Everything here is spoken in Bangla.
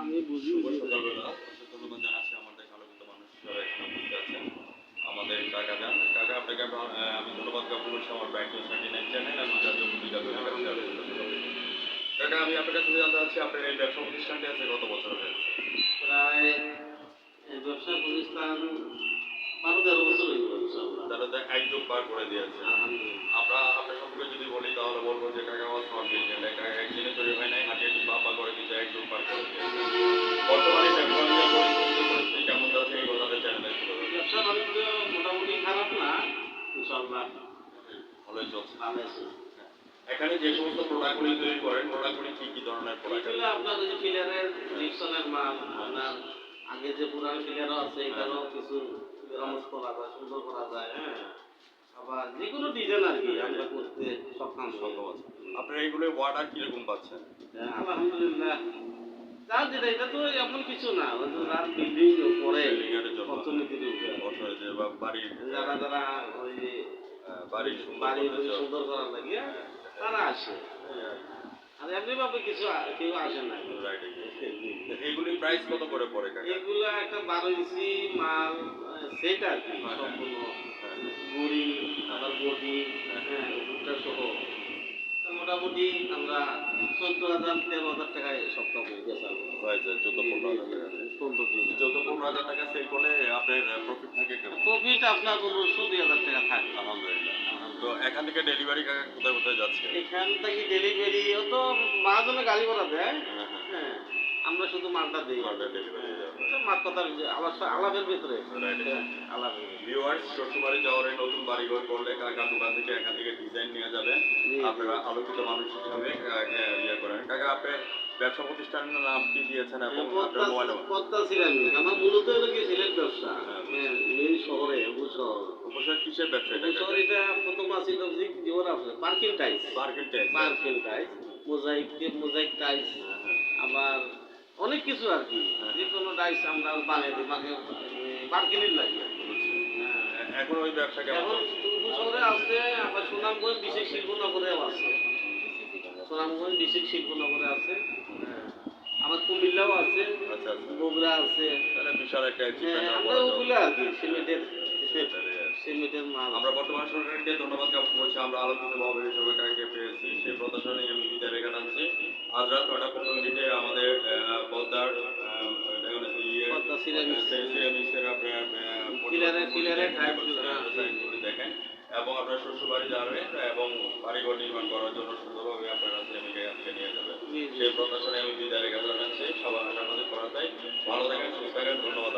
আমি বুঝি সকালবেলা ধন্যবাদ জানাচ্ছি আমাদের আলোকিত মানুষ যারা এখানে উপস্থিত আছেন। আমাদের কাকা যান, কাকা আপনাকে আমি ধন্যবাদ জ্ঞাপন করছি আমার ব্যাংক 39 চ্যানেল এবং জাতীয় পত্রিকা কাকা, আমি আপনার কাছে জানতে চাচ্ছি আপনার এই ব্যবসা প্রতিষ্ঠানটি আছে কত বছর হয়েছে? প্রায় এই ব্যবসা প্রতিষ্ঠান 12-13 বছর হয়ে গেল ইনশাআল্লাহ। তাহলে তো এক যুগ পার করে দিয়েছে। আলহামদুলিল্লাহ। আমরা আপনার সম্পর্কে যদি বলি তাহলে বলবো যে কাকা আমার স্মার্ট বিজনেস, কাকা একদিনে তৈরি হয় নাই, হাঁটিয়ে একটু পাপা করে দিতে এক যুগ পার করে দিয়েছে। বর্তমানে ব্যবসা নিয়ে পরিস্থিতি কেমন যাচ্ছে এই কথাটা চ্যানেলে তুলে ধরবেন। ব্যবসা বাণিজ্য মোটামুটি খারাপ না, ইনশাআল্লাহ ভালোই চলছে। ভালো আছে। এখানে যে সমস্ত প্রোডাক্টগুলি তৈরি করেন, প্রোডাক্টগুলি কি কি ধরনের প্রোডাক্ট? এগুলো আপনার ওই যে ফিলারের লিপসনের মাল, আপনার আগে যে পুরান ফিলারও আছে এটারও কিছু মেরামত করা যায়, সুন্দর করা যায়। হ্যাঁ, আবার যে কোনো ডিজাইন আর কি আমরা করতে সক্ষম ধন্যবাদ। আপনার এইগুলো অর্ডার কিরকম পাচ্ছেন? আলহামদুলিল্লাহ। যার যেটা, এটা তো এমন কিছু না, ওই যে যার বিল্ডিং পরে বিল্ডিং এর জন্য অর্থনীতির উপরে অর্থনীতি বা বাড়ির যারা যারা ওই যে বাড়ির বাড়ি সুন্দর করার লাগে তারা আসে। আর এমনিভাবে কিছু কেউ আসে না। এইগুলি প্রাইস কত করে পড়ে কাকা? এগুলো একটা 12 ইঞ্চি মাল সেট আর কি, সম্পূর্ণ গুড়ি আবার বডি, হ্যাঁ দুটা সহ মোটামুটি আমরা 14,000-13,000 টাকায় সপ্তাহ বেচা হয়ে যায় 14-15 হাজার টাকা। 14-15 হাজার টাকা সেল করলে আপনার প্রফিট থাকে কেমন? প্রফিট আপনার 1500-2000 টাকা থাকে। আলহামদুলিল্লাহ। তো এখান থেকে ডেলিভারি কাকা কোথায় কোথায় যাচ্ছে? এখান থেকে ডেলিভারি ও তো মাঝখানে গাড়ি ভাড়া দেয়। হ্যাঁ হ্যাঁ। হ্যাঁ, আমরা শুধু মালটা দিই। মালটা ডেলিভারি দেওয়া হয়। মাছ কথার আলাপের ভিতরে আলাপের ভিউয়ার্স, শ্বশুরবাড়ি যাওয়ার এই নতুন বাড়িঘর করলে কাকা দোকান থেকে এখান থেকে ডিজাইন নিয়ে যাবেন। আপনারা আলোকিত মানুষ হিসাবে ইয়ে করেন। কাকা আপনার ব্যবসা প্রতিষ্ঠানের নাম কি দিয়েছেন এবং আপনার মোবাইল নাম্বার? পদ্মা সিরামিক। আমার মূলত হলো কি সিলেট ব্যবসা, মেন শহরে অবশ্যই কিসের ব্যবসা এটা? এটা প্রথম আছে জীবন আছে parking tiles, parking tiles, mosaic tiles, আবার অনেক কিছু আর কি। যে কোনো টাইলস আমরা বানিয়ে দিই, পার্কিংয়ের লাগে। এখন ওই ব্যবসা কেমন? এখন শহরে আছে, আবার সুনামগঞ্জ বিশেষ শিল্পনগরেও আছে। সুনামগঞ্জ বিশেষ শিল্পনগরে আছে, আমার কুমিল্লাও আছে, আচ্ছা আচ্ছা, বগুড়া আছে। তাহলে বিশাল একটা আমরা ওগুলো আর কি সিমেন্টের মাল। আমরা বর্তমান সরকারকে ধন্যবাদ জ্ঞাপন করছি, আমরা আলোচিতভাবে সরকারকে পেয়েছি, সেই প্রত্যাশা নিয়ে আমি বিদায় রেখে টানছি। আজ রাত 9:15 আমাদের পদ্মার পদ্মা সিরামিক্সের আপনার দেখেন এবং আপনার শ্বশুরবাড়ি যাবেন এবং বাড়িঘর নির্মাণ করার জন্য সুন্দরভাবে আপনারা সিরামিকে আজকে নিয়ে যাবেন। সেই প্রত্যাশা নিয়ে আমি বিদায় রেখে টানছি। সবার আশা আমাদের করা যায়। ভালো থাকেন, সুস্থ থাকেন, ধন্যবাদ।